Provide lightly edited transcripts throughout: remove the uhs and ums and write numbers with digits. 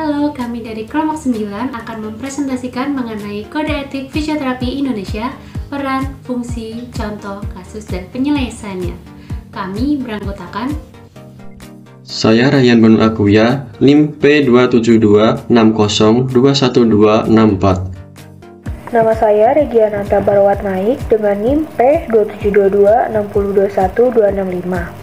Halo, kami dari kelompok 9 akan mempresentasikan mengenai Kode Etik Fisioterapi Indonesia, peran, fungsi, contoh, kasus, dan penyelesaiannya. Kami beranggotakan Saya Ryan Banu Akuya, NIM P27260211264. Nama saya Regiananta Barwatnaik dengan NIM P2722602125.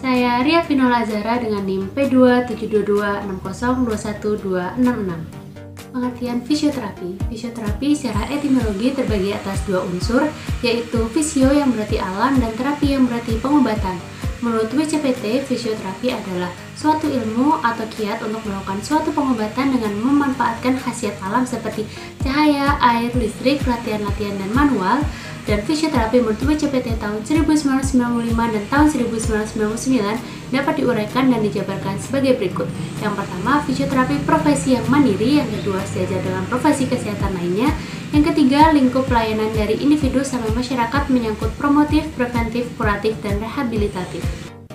saya Ria Vinola Azara dengan NIM P27260212266. Pengertian fisioterapi. Fisioterapi secara etimologi terbagi atas dua unsur, yaitu fisio yang berarti alam dan terapi yang berarti pengobatan. Menurut WCPT, fisioterapi adalah suatu ilmu atau kiat untuk melakukan suatu pengobatan dengan memanfaatkan khasiat alam seperti cahaya, air, listrik, latihan-latihan, dan manual. Dan fisioterapi menurut WCPT tahun 1995 dan tahun 1999 dapat diuraikan dan dijabarkan sebagai berikut. Yang pertama, fisioterapi profesi yang mandiri. Yang kedua, sejajar dengan profesi kesehatan lainnya. Yang ketiga, lingkup pelayanan dari individu sampai masyarakat menyangkut promotif, preventif, kuratif, dan rehabilitatif.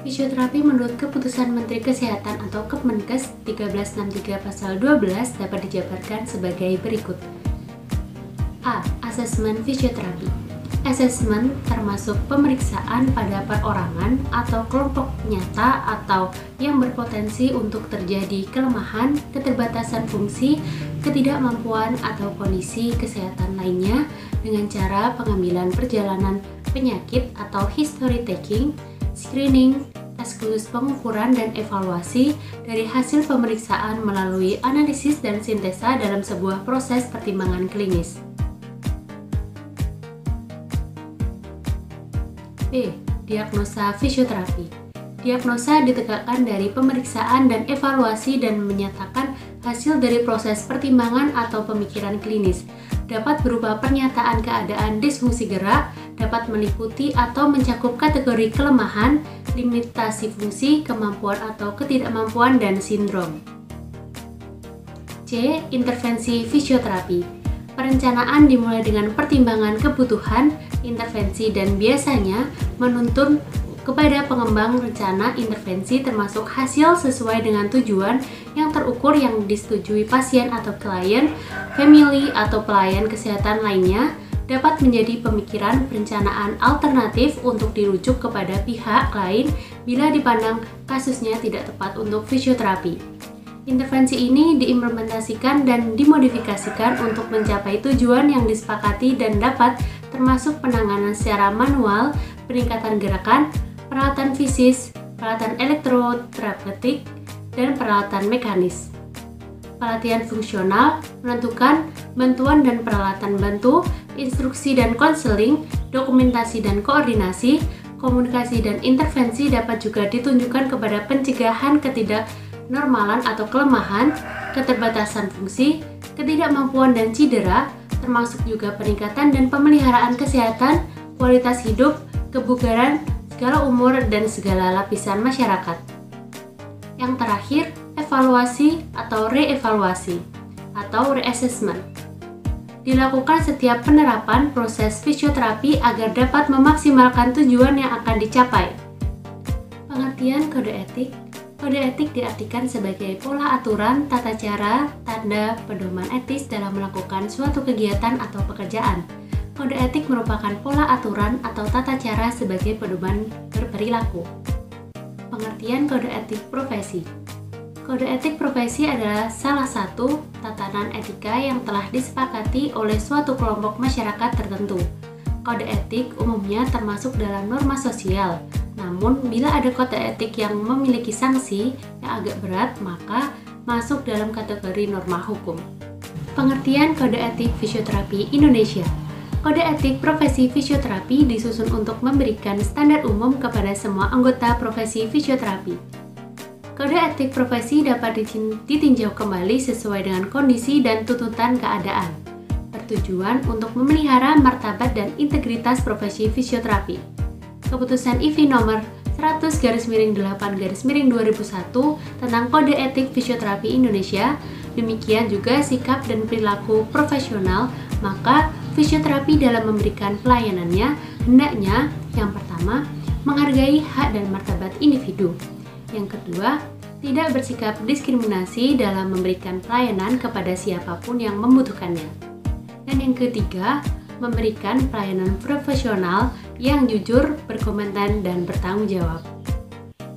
Fisioterapi menurut Keputusan Menteri Kesehatan atau Kemenkes 1363 pasal 12 dapat dijabarkan sebagai berikut. A. Asesmen fisioterapi. Asesmen termasuk pemeriksaan pada perorangan atau kelompok nyata atau yang berpotensi untuk terjadi kelemahan, keterbatasan fungsi, ketidakmampuan atau kondisi kesehatan lainnya dengan cara pengambilan perjalanan penyakit atau history taking, screening, tes khusus pengukuran dan evaluasi dari hasil pemeriksaan melalui analisis dan sintesa dalam sebuah proses pertimbangan klinis. B. Diagnosa fisioterapi. Diagnosa ditegakkan dari pemeriksaan dan evaluasi dan menyatakan hasil dari proses pertimbangan atau pemikiran klinis. Dapat berupa pernyataan keadaan disfungsi gerak, dapat meliputi atau mencakup kategori kelemahan, limitasi fungsi, kemampuan atau ketidakmampuan, dan sindrom. C. Intervensi fisioterapi. Perencanaan dimulai dengan pertimbangan kebutuhan, intervensi, dan biasanya menuntun kepada pengembang rencana intervensi termasuk hasil sesuai dengan tujuan yang terukur yang disetujui pasien atau klien, family, atau pelayan kesehatan lainnya, dapat menjadi pemikiran perencanaan alternatif untuk dirujuk kepada pihak lain bila dipandang kasusnya tidak tepat untuk fisioterapi. Intervensi ini diimplementasikan dan dimodifikasikan untuk mencapai tujuan yang disepakati dan dapat termasuk penanganan secara manual, peningkatan gerakan, peralatan fisis, peralatan elektroterapeutik, dan peralatan mekanis. Pelatihan fungsional menentukan bantuan dan peralatan bantu, instruksi dan konseling, dokumentasi dan koordinasi, komunikasi dan intervensi dapat juga ditunjukkan kepada pencegahan ketidaknormalan atau kelemahan, keterbatasan fungsi, ketidakmampuan dan cedera, termasuk juga peningkatan dan pemeliharaan kesehatan, kualitas hidup, kebugaran, segala umur, dan segala lapisan masyarakat. Yang terakhir, evaluasi atau reevaluasi atau reassessment. Dilakukan setiap penerapan proses fisioterapi agar dapat memaksimalkan tujuan yang akan dicapai. Pengertian kode etik. Kode etik diartikan sebagai pola aturan, tata cara, tanda, pedoman etis dalam melakukan suatu kegiatan atau pekerjaan. Kode etik merupakan pola aturan atau tata cara sebagai pedoman berperilaku. Pengertian kode etik profesi. Kode etik profesi adalah salah satu tatanan etika yang telah disepakati oleh suatu kelompok masyarakat tertentu. Kode etik umumnya termasuk dalam norma sosial. Namun, bila ada kode etik yang memiliki sanksi yang agak berat, maka masuk dalam kategori norma hukum. Pengertian Kode Etik Fisioterapi Indonesia. Kode etik profesi fisioterapi disusun untuk memberikan standar umum kepada semua anggota profesi fisioterapi. Kode etik profesi dapat ditinjau kembali sesuai dengan kondisi dan tuntutan keadaan. Bertujuan untuk memelihara martabat dan integritas profesi fisioterapi. Keputusan IV nomor 100/8/2001 tentang Kode Etik Fisioterapi Indonesia. Demikian juga sikap dan perilaku profesional, maka fisioterapi dalam memberikan pelayanannya hendaknya yang pertama menghargai hak dan martabat individu. Yang kedua, Tidak bersikap diskriminasi dalam memberikan pelayanan kepada siapapun yang membutuhkannya. Dan yang ketiga, memberikan pelayanan profesional yang jujur, berkompeten, dan bertanggung jawab.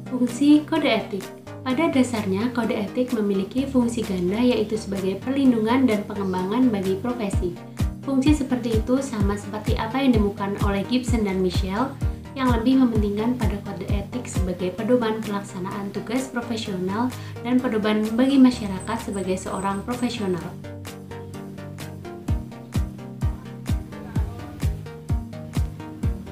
Fungsi kode etik. Pada dasarnya, kode etik memiliki fungsi ganda, yaitu sebagai perlindungan dan pengembangan bagi profesi. Fungsi seperti itu sama seperti apa yang ditemukan oleh Gibson dan Michelle, yang lebih mementingkan pada kode etik sebagai pedoman pelaksanaan tugas profesional dan pedoman bagi masyarakat sebagai seorang profesional.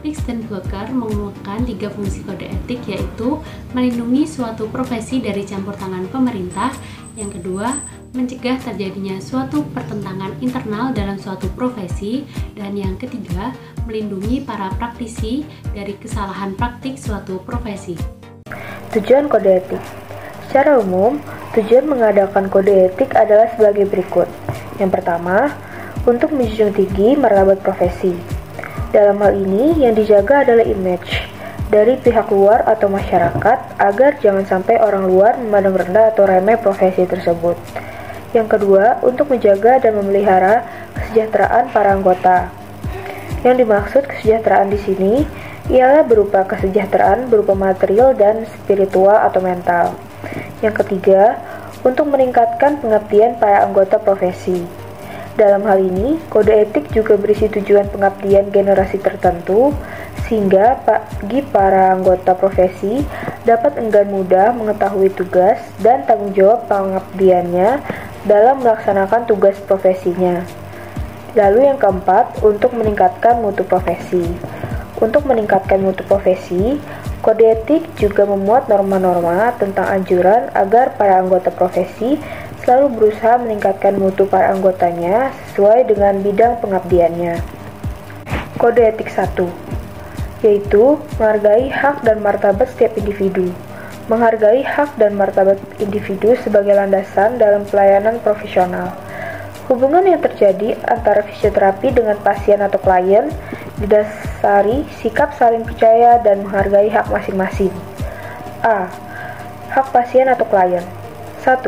Lichtenberger mengumumkan 3 fungsi kode etik, yaitu melindungi suatu profesi dari campur tangan pemerintah, yang kedua, mencegah terjadinya suatu pertentangan internal dalam suatu profesi, dan yang ketiga, melindungi para praktisi dari kesalahan praktik suatu profesi. Tujuan kode etik. Secara umum, tujuan mengadakan kode etik adalah sebagai berikut. Yang pertama, untuk menjunjung tinggi martabat profesi. Dalam hal ini, yang dijaga adalah image dari pihak luar atau masyarakat agar jangan sampai orang luar memandang rendah atau remeh profesi tersebut. Yang kedua, untuk menjaga dan memelihara kesejahteraan para anggota. Yang dimaksud kesejahteraan di sini ialah berupa kesejahteraan berupa material dan spiritual atau mental. Yang ketiga, untuk meningkatkan pengabdian para anggota profesi. Dalam hal ini, kode etik juga berisi tujuan pengabdian generasi tertentu, sehingga bagi para anggota profesi dapat enggan mudah mengetahui tugas dan tanggung jawab pengabdiannya dalam melaksanakan tugas profesinya. Lalu yang keempat, untuk meningkatkan mutu profesi. Untuk meningkatkan mutu profesi, kode etik juga memuat norma-norma tentang anjuran agar para anggota profesi selalu berusaha meningkatkan mutu para anggotanya sesuai dengan bidang pengabdiannya. Kode etik 1, yaitu menghargai hak dan martabat setiap individu. Menghargai hak dan martabat individu sebagai landasan dalam pelayanan profesional. Hubungan yang terjadi antara fisioterapi dengan pasien atau klien didasari sikap saling percaya dan menghargai hak masing-masing. A. Hak pasien atau klien. 1.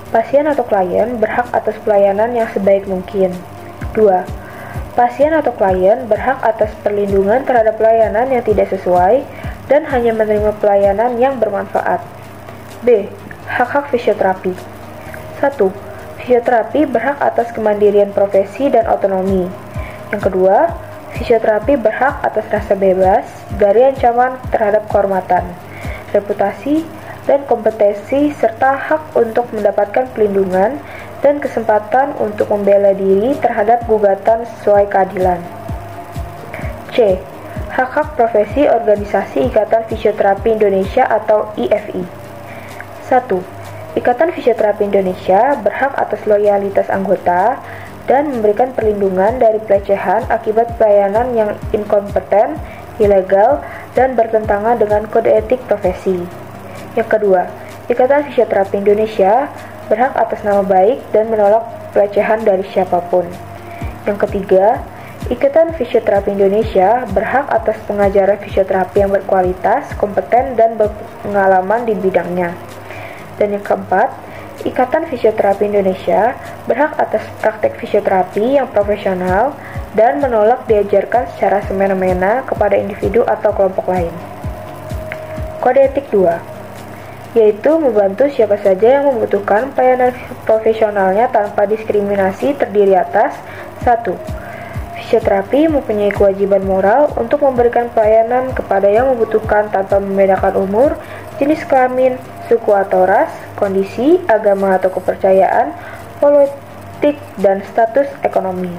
Pasien atau klien berhak atas pelayanan yang sebaik mungkin. 2. Pasien atau klien berhak atas perlindungan terhadap pelayanan yang tidak sesuai dan hanya menerima pelayanan yang bermanfaat. B. Hak-hak fisioterapi. 1. Fisioterapi berhak atas kemandirian profesi dan otonomi. Yang kedua, fisioterapi berhak atas rasa bebas dari ancaman terhadap kehormatan, reputasi, dan kompetensi serta hak untuk mendapatkan pelindungan dan kesempatan untuk membela diri terhadap gugatan sesuai keadilan. C. Hak-hak profesi organisasi Ikatan Fisioterapi Indonesia atau IFI. 1. Ikatan Fisioterapi Indonesia berhak atas loyalitas anggota dan memberikan perlindungan dari pelecehan akibat pelayanan yang inkompeten, ilegal, dan bertentangan dengan kode etik profesi. Yang kedua, Ikatan Fisioterapi Indonesia berhak atas nama baik dan menolak pelecehan dari siapapun. Yang ketiga, Ikatan Fisioterapi Indonesia berhak atas pengajaran fisioterapi yang berkualitas, kompeten, dan berpengalaman di bidangnya. Dan yang keempat, Ikatan Fisioterapi Indonesia berhak atas praktek fisioterapi yang profesional dan menolak diajarkan secara semena-mena kepada individu atau kelompok lain. Kode etik 2, yaitu membantu siapa saja yang membutuhkan pelayanan profesionalnya tanpa diskriminasi terdiri atas 1. Fisioterapi mempunyai kewajiban moral untuk memberikan pelayanan kepada yang membutuhkan tanpa membedakan umur, jenis kelamin, suku atau ras, kondisi, agama atau kepercayaan, politik, dan status ekonomi.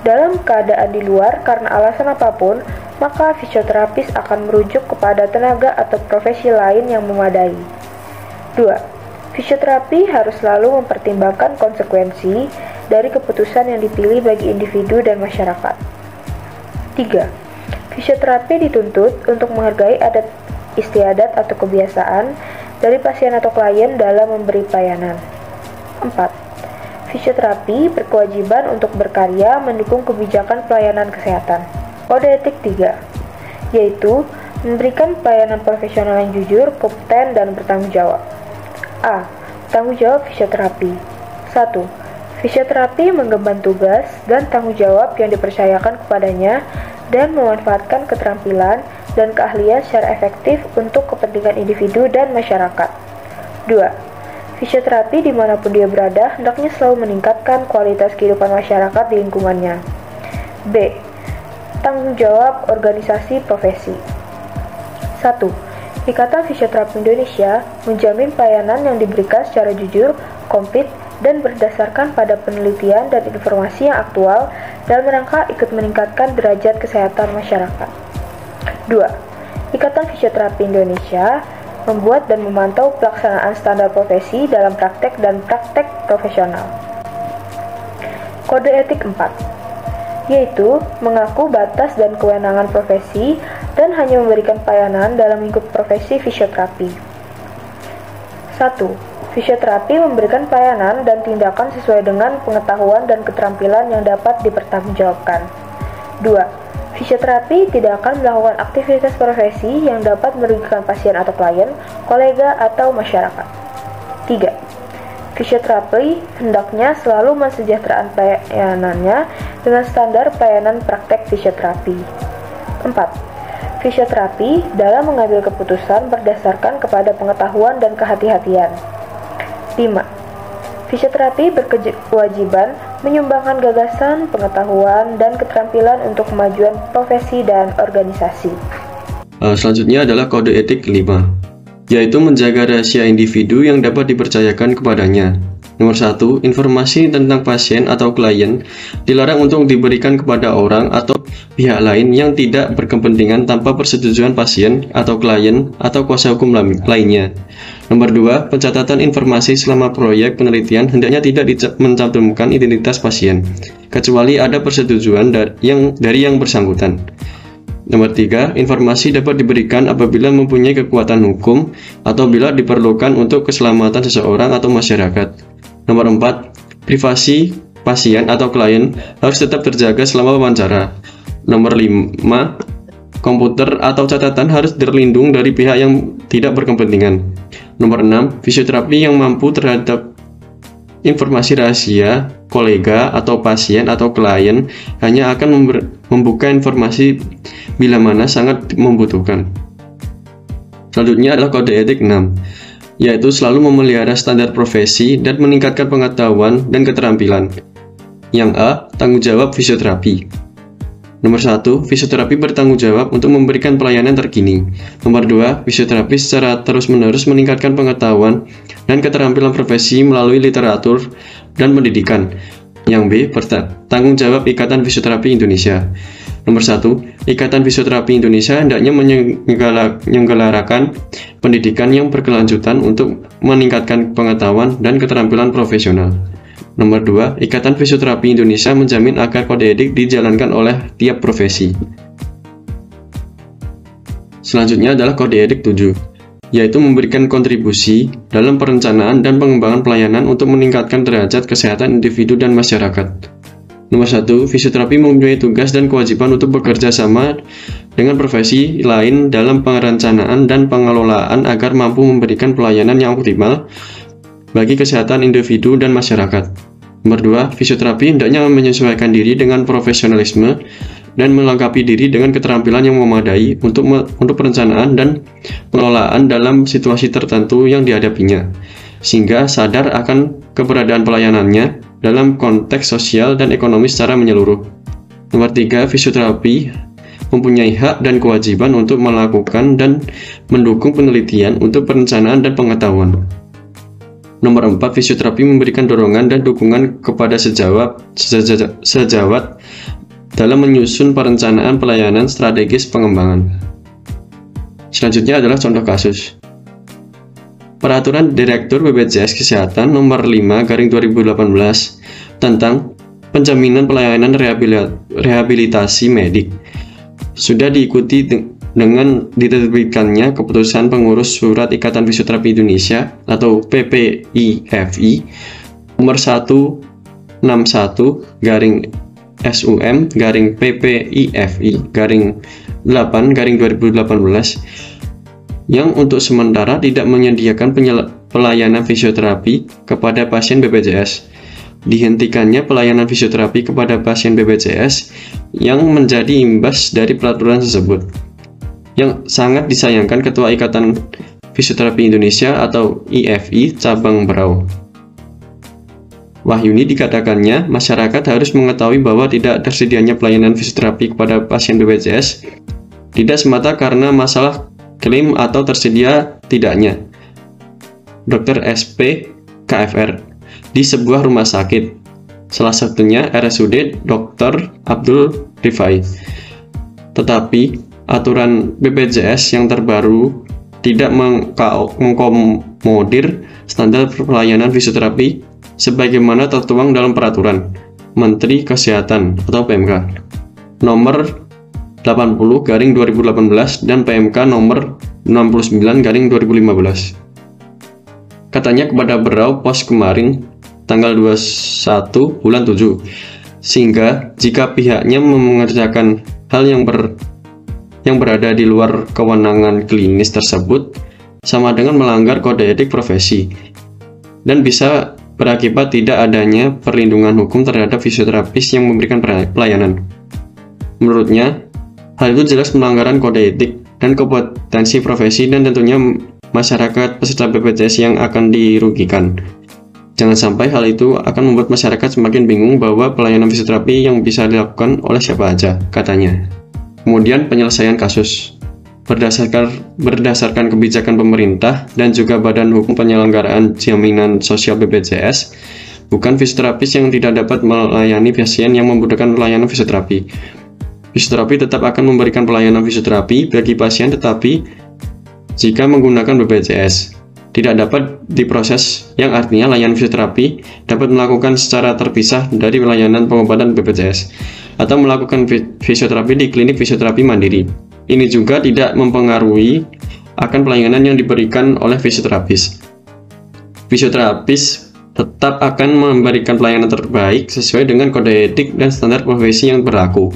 Dalam keadaan di luar karena alasan apapun, maka fisioterapis akan merujuk kepada tenaga atau profesi lain yang memadai. 2. Fisioterapi harus selalu mempertimbangkan konsekuensi dari keputusan yang dipilih bagi individu dan masyarakat. 3. Fisioterapi dituntut untuk menghargai adat istiadat atau kebiasaan dari pasien atau klien dalam memberi pelayanan. 4. Fisioterapi berkewajiban untuk berkarya mendukung kebijakan pelayanan kesehatan. Kode etik 3, yaitu memberikan pelayanan profesional yang jujur, kompeten, dan bertanggung jawab. A. Tanggung jawab fisioterapi. 1. Fisioterapi mengemban tugas dan tanggung jawab yang dipercayakan kepadanya dan memanfaatkan keterampilan dan keahlian secara efektif untuk kepentingan individu dan masyarakat. 2. Fisioterapi dimanapun dia berada hendaknya selalu meningkatkan kualitas kehidupan masyarakat di lingkungannya. B. Tanggung jawab organisasi profesi. 1. Ikatan Fisioterapi Indonesia menjamin pelayanan yang diberikan secara jujur, komplit, dan berdasarkan pada penelitian dan informasi yang aktual dalam rangka ikut meningkatkan derajat kesehatan masyarakat. 2. Ikatan Fisioterapi Indonesia membuat dan memantau pelaksanaan standar profesi dalam praktek dan praktek profesional. Kode etik 4, yaitu mengaku batas dan kewenangan profesi dan hanya memberikan pelayanan dalam lingkup profesi fisioterapi. 1. Fisioterapi memberikan pelayanan dan tindakan sesuai dengan pengetahuan dan keterampilan yang dapat dipertanggungjawabkan. 2. Fisioterapi tidak akan melakukan aktivitas profesi yang dapat merugikan pasien atau klien, kolega, atau masyarakat. 3. Fisioterapi hendaknya selalu mensejahterakan pelayanannya dengan standar pelayanan praktek fisioterapi. 4. Fisioterapi dalam mengambil keputusan berdasarkan kepada pengetahuan dan kehati-hatian. 5. Fisioterapi berkewajiban menyumbangkan gagasan, pengetahuan, dan keterampilan untuk kemajuan profesi dan organisasi. Selanjutnya adalah kode etik 5, yaitu menjaga rahasia individu yang dapat dipercayakan kepadanya. Nomor 1, informasi tentang pasien atau klien dilarang untuk diberikan kepada orang atau pihak lain yang tidak berkepentingan tanpa persetujuan pasien atau klien atau kuasa hukum lainnya. Nomor 2, pencatatan informasi selama proyek penelitian hendaknya tidak mencantumkan identitas pasien, kecuali ada persetujuan dari yang bersangkutan. Nomor 3, informasi dapat diberikan apabila mempunyai kekuatan hukum atau bila diperlukan untuk keselamatan seseorang atau masyarakat. Nomor 4, privasi pasien atau klien harus tetap terjaga selama wawancara. Nomor 5, komputer atau catatan harus terlindung dari pihak yang tidak berkepentingan. Nomor 6, fisioterapi yang mampu terhadap informasi rahasia kolega atau pasien atau klien hanya akan membuka informasi bila mana sangat membutuhkan. Selanjutnya adalah kode etik 6, yaitu selalu memelihara standar profesi dan meningkatkan pengetahuan dan keterampilan. Yang A, tanggung jawab fisioterapi. Nomor 1, fisioterapi bertanggung jawab untuk memberikan pelayanan terkini. Nomor 2, fisioterapi secara terus-menerus meningkatkan pengetahuan dan keterampilan profesi melalui literatur dan pendidikan. Yang B, tanggung jawab Ikatan Fisioterapi Indonesia. Nomor 1, Ikatan Fisioterapi Indonesia hendaknya menyelenggarakan pendidikan yang berkelanjutan untuk meningkatkan pengetahuan dan keterampilan profesional. Nomor 2, Ikatan Fisioterapi Indonesia menjamin agar kode etik dijalankan oleh tiap profesi. Selanjutnya adalah kode etik 7, yaitu memberikan kontribusi dalam perencanaan dan pengembangan pelayanan untuk meningkatkan derajat kesehatan individu dan masyarakat. Nomor 1, fisioterapi mempunyai tugas dan kewajiban untuk bekerja sama dengan profesi lain dalam perencanaan dan pengelolaan agar mampu memberikan pelayanan yang optimal bagi kesehatan individu dan masyarakat. Nomor 2, fisioterapi hendaknya menyesuaikan diri dengan profesionalisme dan melengkapi diri dengan keterampilan yang memadai untuk perencanaan dan pengelolaan dalam situasi tertentu yang dihadapinya, sehingga sadar akan keberadaan pelayanannya dalam konteks sosial dan ekonomi secara menyeluruh. Nomor 3, fisioterapi mempunyai hak dan kewajiban untuk melakukan dan mendukung penelitian untuk perencanaan dan pengetahuan. Nomor 4, fisioterapi memberikan dorongan dan dukungan kepada sejawat dalam menyusun perencanaan pelayanan strategis pengembangan. Selanjutnya adalah contoh kasus. Peraturan Direktur BPJS Kesehatan Nomor 5/2018 tentang penjaminan pelayanan rehabilitasi medik sudah diikuti dengan diterbitkannya keputusan pengurus Surat Ikatan Fisioterapi Indonesia atau PPIFI nomor 161/SUM/PPIFI/8/2018 yang untuk sementara tidak menyediakan pelayanan fisioterapi kepada pasien BPJS. Dihentikannya pelayanan fisioterapi kepada pasien BPJS yang menjadi imbas dari peraturan tersebut. Yang sangat disayangkan Ketua Ikatan Fisioterapi Indonesia atau IFI Cabang Berau, Wahyuni, dikatakannya masyarakat harus mengetahui bahwa tidak tersedianya pelayanan fisioterapi kepada pasien BPJS tidak semata karena masalah klaim atau tersedia tidaknya Dr. SP KFR di sebuah rumah sakit, salah satunya RSUD Dr. Abdul Rifai. Tetapi aturan BPJS yang terbaru tidak mengkomodir standar pelayanan fisioterapi sebagaimana tertuang dalam Peraturan Menteri Kesehatan atau PMK nomor 80/2018 dan PMK nomor 69/2015. Katanya kepada Berau Pos kemarin tanggal 21 bulan 7, sehingga jika pihaknya mengerjakan hal yang berada di luar kewenangan klinis tersebut sama dengan melanggar kode etik profesi dan bisa berakibat tidak adanya perlindungan hukum terhadap fisioterapis yang memberikan pelayanan. Menurutnya, hal itu jelas pelanggaran kode etik dan kompetensi profesi dan tentunya masyarakat peserta BPJS yang akan dirugikan. Jangan sampai hal itu akan membuat masyarakat semakin bingung bahwa pelayanan fisioterapi yang bisa dilakukan oleh siapa aja, katanya. Kemudian penyelesaian kasus. Berdasarkan kebijakan pemerintah dan juga Badan Hukum Penyelenggaraan Jaminan Sosial BPJS, bukan fisioterapis yang tidak dapat melayani pasien yang membutuhkan pelayanan fisioterapi. Fisioterapi tetap akan memberikan pelayanan fisioterapi bagi pasien, tetapi jika menggunakan BPJS tidak dapat diproses, yang artinya layanan fisioterapi dapat melakukan secara terpisah dari layanan pengobatan BPJS atau melakukan fisioterapi di klinik fisioterapi mandiri. Ini juga tidak mempengaruhi akan pelayanan yang diberikan oleh fisioterapis. Fisioterapis tetap akan memberikan pelayanan terbaik sesuai dengan kode etik dan standar profesi yang berlaku.